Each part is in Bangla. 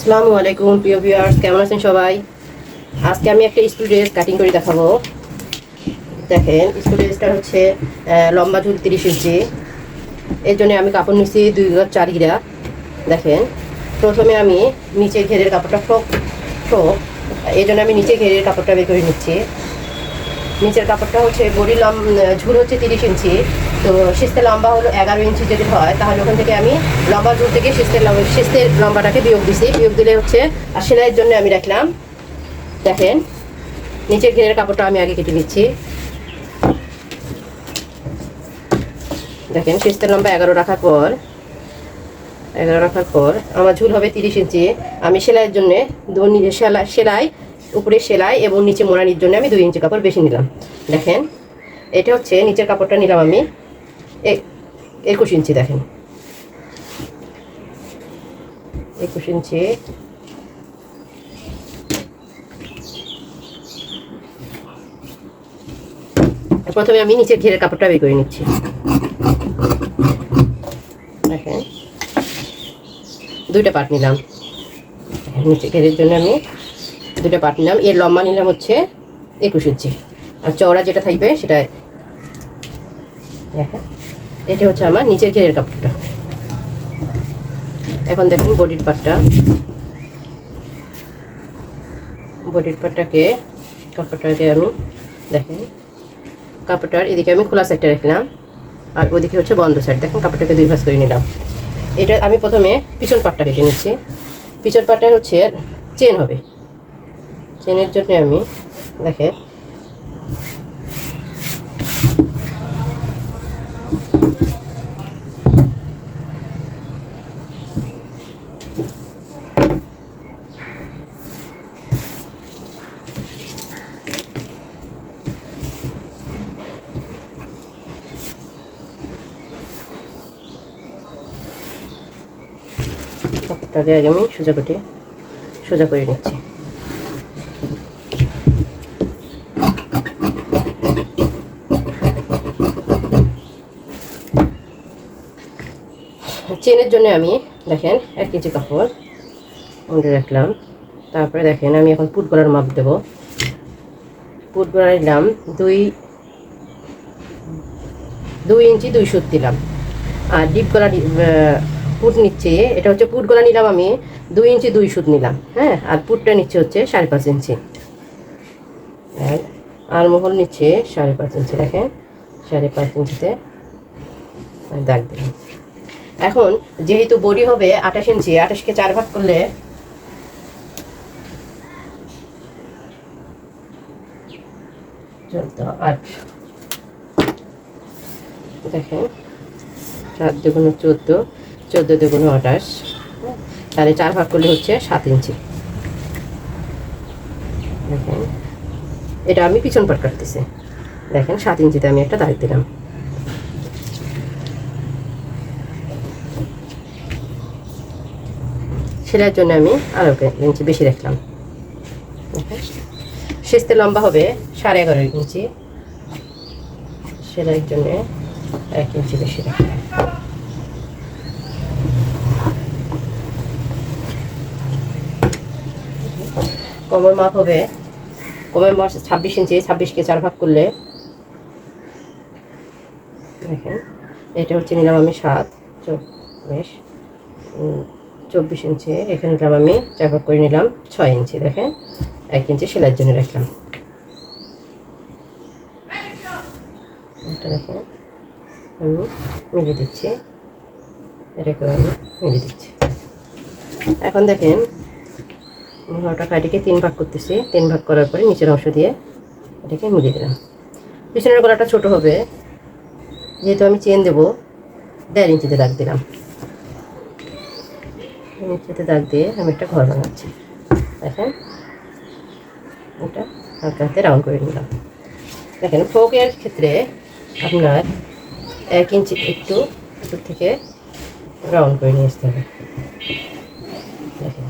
আসসালামু আলাইকুম প্রিয় ভিউয়ার্স, কেমন আছেন সবাই? আজকে আমি একটা স্কুল ড্রেস কাটিং করে দেখাবো। দেখেন, স্কুল ড্রেসটা হচ্ছে লম্বা ঝুল 30 ইঞ্চি। এর জন্য আমি কাপড় নিচ্ছি 2 গজ 4 গিরা। দেখেন, প্রথমে আমি নিচে ঘেরের কাপড়টা ফ্রক এই জন্য আমি নিচে ঘেরের কাপড়টা বের করে নিচ্ছি। নিচের কাপড়টা হচ্ছে বডি ঝুল হচ্ছে 30 ইঞ্চি। তো শিস্তের লম্বা হলো 11 ইঞ্চি যদি হয়, তাহলে ওখান থেকে আমি লম্বা ঝুল থেকে শিস্তের লম্বাটাকে বিয়োগ দিছি। বিয়োগ দিলে হচ্ছে আর সেলাইয়ের জন্য আমি রাখলাম। দেখেন, নিচের ঘেরের কাপড়টা আমি আগে কেটে নিচ্ছি। দেখেন, শিস্তের লম্বা 11 রাখার পর আমার ঝুল হবে 30 ইঞ্চি। আমি সেলাইয়ের জন্য সেলাই উপরে সেলাই এবং নিচে মোড়ানির জন্য আমি 2 ইঞ্চি কাপড় বেশি নিলাম। দেখেন, এটা হচ্ছে নিচের কাপড়টা নিলাম আমি 21 ইঞ্চি। দেখেন, 21 ইঞ্চি। প্রথমে আমি নিচের ঘেরের কাপড়টা বের করে নিচ্ছি। দেখেন, 2টা পার্ট নিলাম। নিচে ঘেরের জন্য আমি 2টা পার্ট নিলাম। এর লম্বা নিলাম হচ্ছে 21 ইঞ্চি, আর চওড়া যেটা থাকবে সেটা। দেখেন, এটা হচ্ছে আমার নিচের ঘেরের কাপড়টা। এখন দেখুন বডির পার্টটাকে কাপড়টাকে আমি দেখেন, কাপড়টার এদিকে আমি খোলা সাইডটা রাখলাম আর ওদিকে হচ্ছে বন্ধ সাইড। দেখুন, কাপড়টাকে 2 ভাঁজ করে নিলাম। এটা আমি প্রথমে পিছন পাটটা কেটে নিচ্ছি। পিছন পাটটা হচ্ছে চেন হবে। চেনের জন্য আমি দেখেন কাপড়টাকে আগে আমি সোজা করে নিচ্ছি। চেনের জন্য আমি দেখেন 1 ইঞ্চি কাপড় উন্ডে রাখলাম। তারপরে দেখেন, আমি এখন পুট গলার মাপ দেব। পুট গলা নিলাম 2 ইঞ্চি 2 সুত দিলাম। আর ডিপ গলা পুট নিচ্ছি, এটা হচ্ছে পুট গলা নিলাম আমি 2 ইঞ্চি 2 সুত নিলাম। হ্যাঁ, আর পুটটা নিচ্ছে হচ্ছে 5.5 ইঞ্চি। আর মহল নিচ্ছে 5.5 ইঞ্চি। দেখেন, 5.5 ইঞ্চিতে দাগ দিলাম। এখন যেহেতু বডি হবে 28 ইঞ্চি, 28কে 4 ভাগ করলে দেখেন 7 দুগুণ 14, 14 দুগুণ 28, তাহলে 4 ভাগ করলে হচ্ছে 7 ইঞ্চি। দেখেন, এটা আমি পিছন পাট কাটতেছি। দেখেন, 7 ইঞ্চিতে আমি একটা দাগ দিলাম। সেলাইয়ের জন্য আমি আরো 1 ইঞ্চি বেশি রাখলাম। শিস্তের লম্বা হবে 11.5 ইঞ্চি। সেলাইয়ের জন্য 1 ইঞ্চি বেশি রাখলাম। কোমর মাপ হবে, কোমর মাপ 26 ইঞ্চি। 26কে 4 ভাগ করলে দেখেন, এটা হচ্ছে নিলাম আমি 7, 24 ইঞ্চি। এখানে নিলাম আমি 4 ভাগ করে নিলাম 6 ইঞ্চি। দেখেন, 1 ইঞ্চি সেলাইয়ের জন্য রাখলাম। এটা দেখেন আমি মিলিয়ে দিচ্ছি, এটাকে আমি মিলিয়ে দিচ্ছি। এখন দেখেন, মোহরটা কাটিকে 3 ভাগ করতেছি। 3 ভাগ করার পরে নিচের অংশ দিয়ে এটাকে মিলিয়ে দিলাম। পিছনের গলাটা ছোট হবে, যেহেতু আমি চেন দেবো, 1.5 ইঞ্চিতে দাগ দিলাম। ইঞ্চিতে দাগ দিয়ে আমি একটা ঘর বানাচ্ছি। দেখেন, এটা হালকা হাতে রাউন্ড করে নিলাম। দেখেন, ফ্রকের ক্ষেত্রে আপনার 1 ইঞ্চি একটু উপর থেকে রাউন্ড করে নিয়ে আসতে হবে। দেখেন,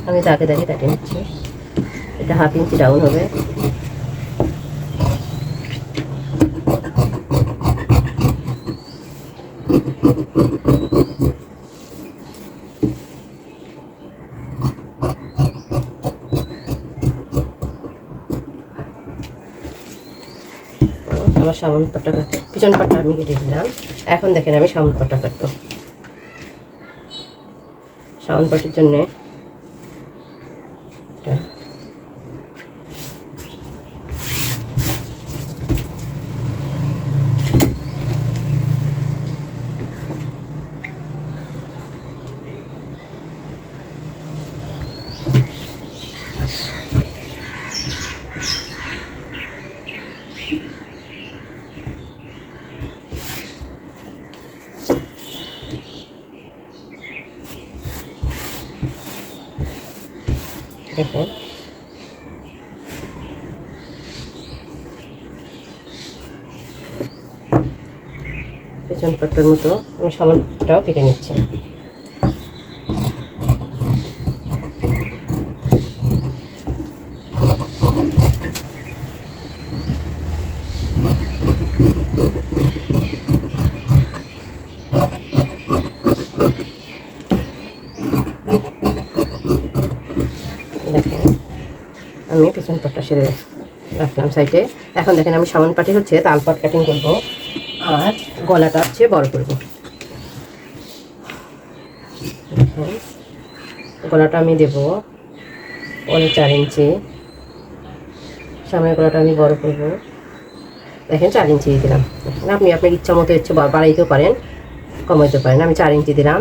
আমি দাগে দাগে কাটিয়ে নিচ্ছি। এটা 1/2 ইঞ্চি ডাউন হবে। আমার সামন পাটটা পিছন পাটটা আমি কেটে দিলাম। এখন দেখেন আমি সামন পাটটা কাটবো। সামন পাটের জন্যে দেখেন পেছন পাটটার মতো আমি সামনটাও কেটে নিচ্ছি। দেখেন আমি পেছন পাটটা সেরে রাখলাম সাইডে। এখন দেখেন আমি সামন পাটে হচ্ছে তাল পাট কাটিং করব, আর গলাটা হচ্ছে বড় করব। গলাটা আমি দেব 4.5 ইঞ্চি, সামনের গলাটা আমি বড় করব। দেখেন 4 ইঞ্চি দিলাম। আপনি আপনার ইচ্ছা মতো হচ্ছে বাড়াইতেও পারেন, কমাইতে পারেন। আমি 4 ইঞ্চি দিলাম।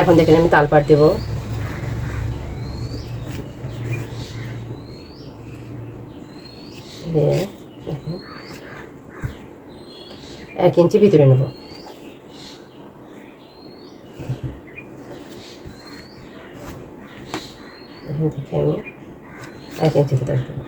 এখন দেখেন আমি তাল পাট দেবো। দিয়ে 1 ইঞ্চি ভিতরে নেব। এখান থেকে আমি 1 ইঞ্চি ভিতরে দেবো।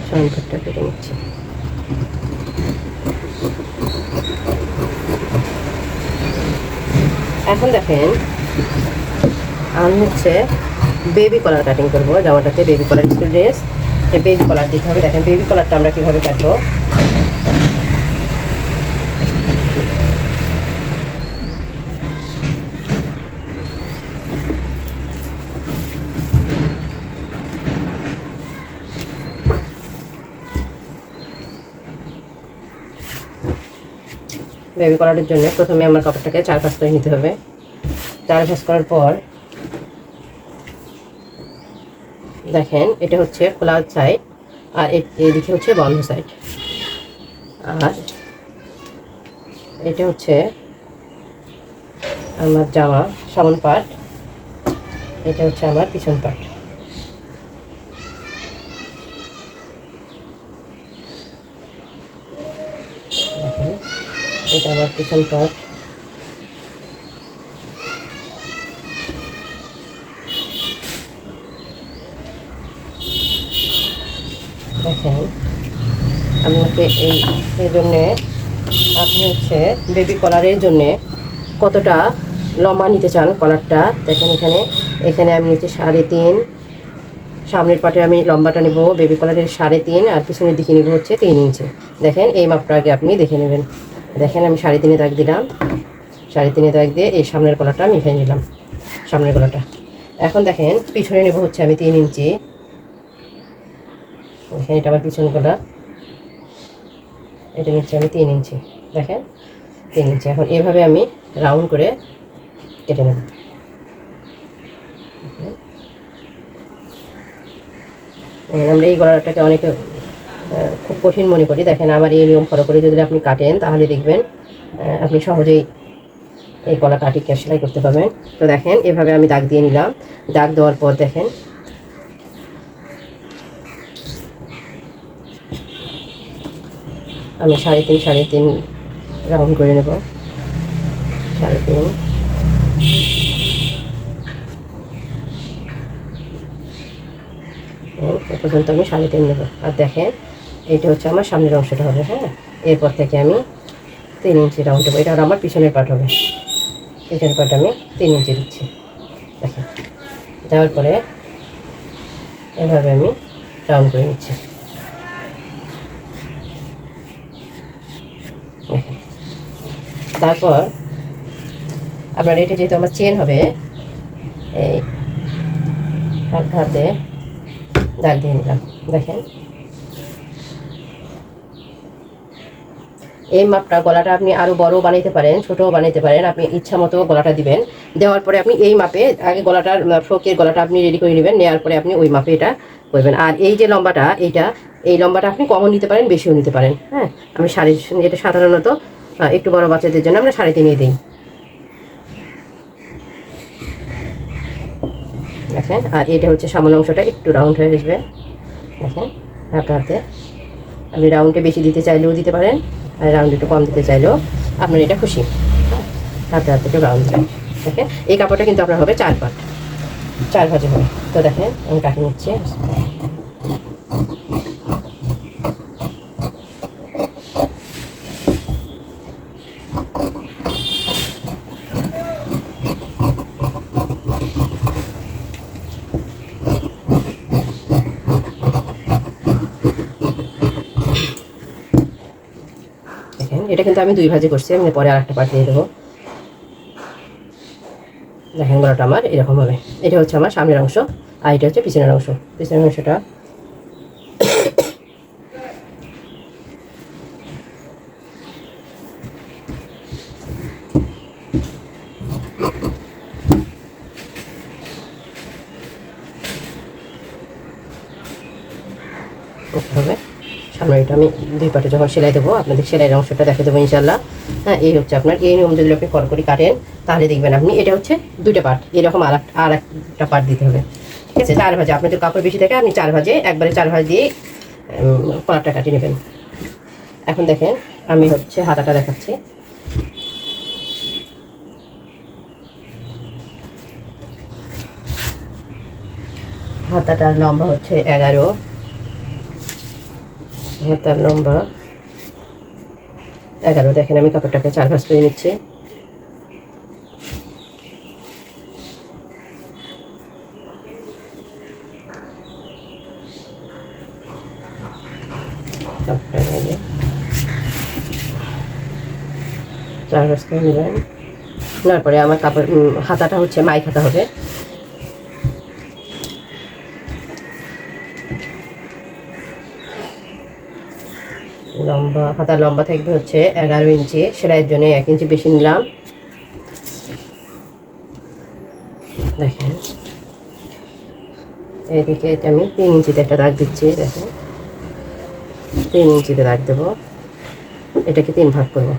সামনটা কেটে নিচ্ছি। এখন দেখেন আমি হচ্ছে বেবি কলার কাটিং করবো। জামাটাতে বেবি কলার স্কুল ড্রেস, বেবি কলার দিতে হবে। দেখেন বেবি কলারটা আমরা কীভাবে কাটবো। বেবি কলারের জন্য প্রথমে আমার কাপড়টাকে 4 ভাঁজ করে নিতে হবে। 4 ভাঁজ করার পর দেখেন এটা হচ্ছে খোলা সাইড, আর এদিকে হচ্ছে বন্ধ সাইড, আর এটা হচ্ছে আমার জামা সামন পাট, এটা হচ্ছে আমার পিছন পাট। দেখেন এটা আমার পিছন পাট। দেখেন আপনাকে এই জন্যে আপনি হচ্ছে বেবি কলারের জন্যে কতটা লম্বা নিতে চান কলারটা। দেখেন এখানে আমি নিচে 3.5, সামনের পাটে আমি লম্বাটা নেব বেবি কলারের 3.5, আর পিছনের দিকে নেব হচ্ছে 3 ইঞ্চি। দেখেন এই মাপটা আগে আপনি দেখে নেবেন। দেখেন আমি 3.5 দাগ দিলাম। 3.5 দাগ দিয়ে এই সামনের গলাটা আমি এখানে নিলাম, সামনের গলাটা। এখন দেখেন পিছনে নেব হচ্ছে আমি 3 ইঞ্চি। দেখেন এটা আমার পিছন গলা, এটা নিচ্ছে আমি 3 ইঞ্চি। দেখেন 3 ইঞ্চি। এখন এভাবে আমি রাউন্ড করে কেটে নেব। আমরা এই গলাটাকে অনেকে খুব কঠিন মনে করি। দেখেন আমার এই নিয়ম ফলো করে যদি আপনি কাটেন তাহলে দেখবেন আপনি সহজেই এই গলা কাটি সেলাই করতে পারবেন। তো দেখেন এভাবে আমি দাগ দিয়ে নিলাম। দাগ দেওয়ার পর দেখেন আমি 3.5 রাউন্ড করে নেব। 3.5 এ পর্যন্ত আমি 3.5 নেব। আর দেখেন এইটা হচ্ছে আমার সামনের অংশটা হবে। হ্যাঁ, এরপর থেকে আমি 3 ইঞ্চি রাউন্ড দেবো। এটা আমার পিছনের পাট হবে। পিছনের পাট আমি 3 ইঞ্চি দিচ্ছি। দেখেন দেওয়ার পরে এভাবে আমি রাউন্ড করে নিচ্ছি। তারপর আপনার এটা যেহেতু আমার চেন হবে, এই হালকা হাতে দাগ দিয়ে নিলাম। দেখেন এই মাপটা, গলাটা আপনি আরও বড় বানাইতে পারেন, ছোটও বানাইতে পারেন, আপনি ইচ্ছা মতো গলাটা দিবেন। দেওয়ার পরে আপনি এই মাপে আগে গলাটার ফ্রকের গলাটা আপনি রেডি করে নেবেন, নেওয়ার পরে আপনি ওই মাপে এটা করবেন। আর এই যে লম্বাটা, এই লম্বাটা আপনি কমও নিতে পারেন, বেশিও নিতে পারেন। হ্যাঁ, আমি এটা সাধারণত একটু বড় বাচ্চাদের জন্য আমরা 3.5 দিই। দেখেন, আর এটা হচ্ছে সামনের অংশটা একটু রাউন্ড হয়ে আসবে। দেখেন হালকা হাতে, আপনি রাউন্ডে বেশি দিতে চাইলেও দিতে পারেন, আর রাউন্ড একটু কম দিতে চাইলেও আপনার এটা খুশি। হাতে হাতে একটু রাউন্ড দেবেন। দেখেন এই কাপড়টা কিন্তু আপনার হবে 4 পাট, 4 ভাজে হবে। তো দেখেন আমি কাটিয়ে নিচ্ছি। এটা কিন্তু আমি 2 ভাজে করছি, আমি পরে আরেকটা পার্ট দিয়ে দেবো। দেখেন গলাটা আমার এরকম হবে। এটা হচ্ছে আমার সামনের অংশ, আর এটা হচ্ছে পিছনের অংশ। পিছনের অংশটা হবে। সামনে এটা আমি 2 পাটে যখন সেলাই দেবো, আপনাদের সেলাইয়ের অংশটা দেখে দেবো ইনশাল্লাহ। হ্যাঁ, এই হচ্ছে আপনার, এই নিয়ম যদি আপনি কড়কড়ি কাটেন তাহলে দেখবেন আপনি এটা হচ্ছে 2টা পাট, এরকম আর একটা পাট দিতে হবে। ঠিক আছে, 4 ভাজে, আপনাদের কাপড় বেশি থাকে আপনি 4 ভাজে, একবারে 4 ভাজ দিয়ে কলারটা কাটিয়ে নেবেন। এখন দেখেন আমি হচ্ছে হাতাটা দেখাচ্ছি। হাতাটার লম্বা হচ্ছে 11, হাতার লম্বা 11। দেখেন আমি কাপড়টাকে 4 ভাঁজ করে নিচ্ছি। চার ভাঁজ করে নেবেন। নেওয়ার পরে আমার কাপড় হাতাটা হচ্ছে মাইক হাতা হবে। হাতার লম্বা থাকবে হচ্ছে 11 ইঞ্চি, সেলাইয়ের জন্য 1 ইঞ্চি বেশি নিলাম। দেখেন এদিকে আমি 3 ইঞ্চিতে একটা দাগ দিচ্ছি। দেখেন 3 ইঞ্চিতে দাগ দেবো, এটাকে 3 ভাগ করবো।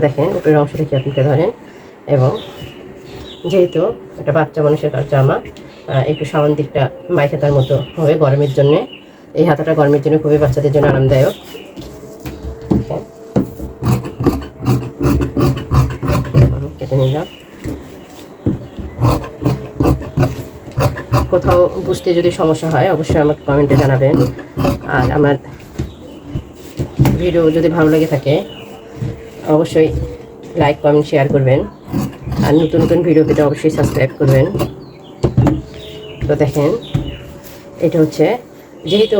দেখেন উপরের অংশটা কি আপনি ধরেন, এবং যেহেতু একটা বাচ্চা মানুষের জামা, একটু সামন দিকটা মাইক হাতার মতো হবে গরমের জন্য। এই হাতাটা গরমের জন্য খুবই বাচ্চাদের জন্য আরামদায়ক। কেটে নিলাম। কোথাও বুঝতে যদি সমস্যা হয় অবশ্যই আমাকে কমেন্টে জানাবেন। আর আমার ভিডিও যদি ভালো লেগে থাকে অবশ্যই লাইক কমেন্ট শেয়ার করবেন, আর নতুন নতুন ভিডিও পেতে অবশ্যই সাবস্ক্রাইব করবেন। তো দেখেন এটা হচ্ছে, যেহেতু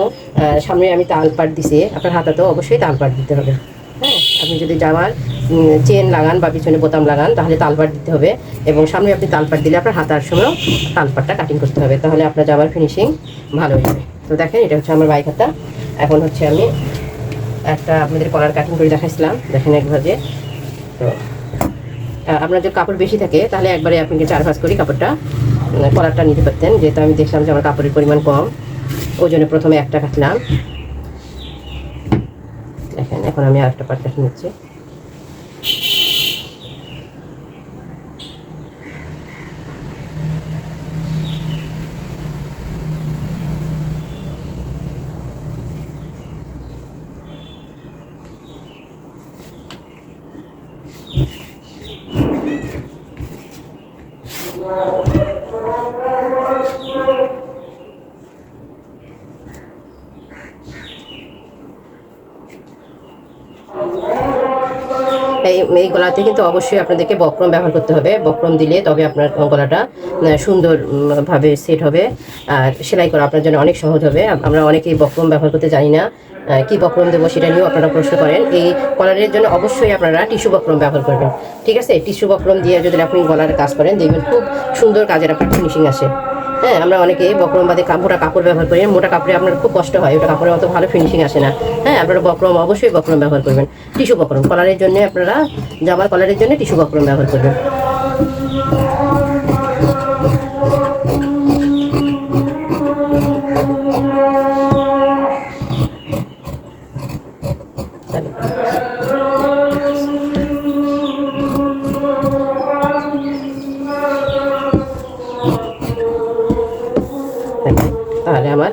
সামনে আমি তাল পাট দিছি, আপনার হাতাতেও অবশ্যই তাল পাট দিতে হবে। হ্যাঁ, আপনি যদি জামার চেন লাগান বা পিছনে বোতাম লাগান তাহলে তালপাট দিতে হবে, এবং সামনে আপনি তালপাট দিলে আপনার হাতার সময়ও তালপাটটা কাটিং করতে হবে, তাহলে আপনার জামার ফিনিশিং ভালো হবে। তো দেখেন এটা হচ্ছে আমার বাইক হাতা। এখন হচ্ছে আমি একটা আপনাদের কলার কাটিং করে দেখাইছিলাম, দেখেন 1 ভাজে। তো আপনার যদি কাপড় বেশি থাকে তাহলে একবারে আপনাকে 4 ভাঁজ করে কাপড়টা কলারটা নিতে পারতেন, যেহেতু আমি দেখলাম যে আমার কাপড়ের পরিমাণ কম, ওই জন্য প্রথমে একটা কাটলাম। দেখেন এখন আমি আরেকটা পাট কেটে নিচ্ছি। এই গলাতে কিন্তু অবশ্যই আপনাদেরকে বক্রম ব্যবহার করতে হবে, বক্রম দিলে তবে আপনার গলাটা সুন্দরভাবে সেট হবে, আর সেলাই করা আপনার জন্য অনেক সহজ হবে। আমরা অনেকেই বক্রম ব্যবহার করতে জানি না, কি বক্রম দেবো সেটা নিয়েও আপনারা প্রশ্ন করেন। এই কলারের জন্য অবশ্যই আপনারা টিস্যু বক্রম ব্যবহার করবেন, ঠিক আছে? টিস্যু বক্রম দিয়ে যদি আপনি গলার কাজ করেন দেখবেন খুব সুন্দর কাজের আপনার ফিনিশিং আসে। হ্যাঁ, আমরা অনেকে বক্রম বাদে মোটা কাপড় ব্যবহার করি, মোটা কাপড়ে আপনার খুব কষ্ট হয়, ওটা কাপড়ের অত ভালো ফিনিশিং আসে না। হ্যাঁ, আপনারা বক্রম অবশ্যই বক্রম ব্যবহার করবেন। টিস্যু বক্রম কলারের জন্য আপনারা জামার কলারের জন্য টিস্যু বক্রম ব্যবহার করবেন। তাহলে আমার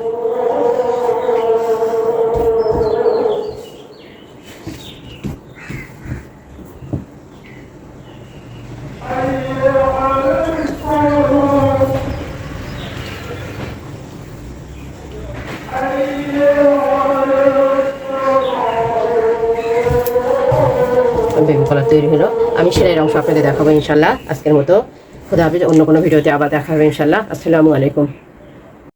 বেবি কলার তৈরি হলো। আমি সেলাইয়ের অংশ আপনাদের দেখাবো ইনশাল্লাহ আজকের মতো। খোদা হাফেজ। অন্য কোনো ভিডিওতে আবার দেখা হবে ইনশাল্লাহ। আসসালামু আলাইকুম।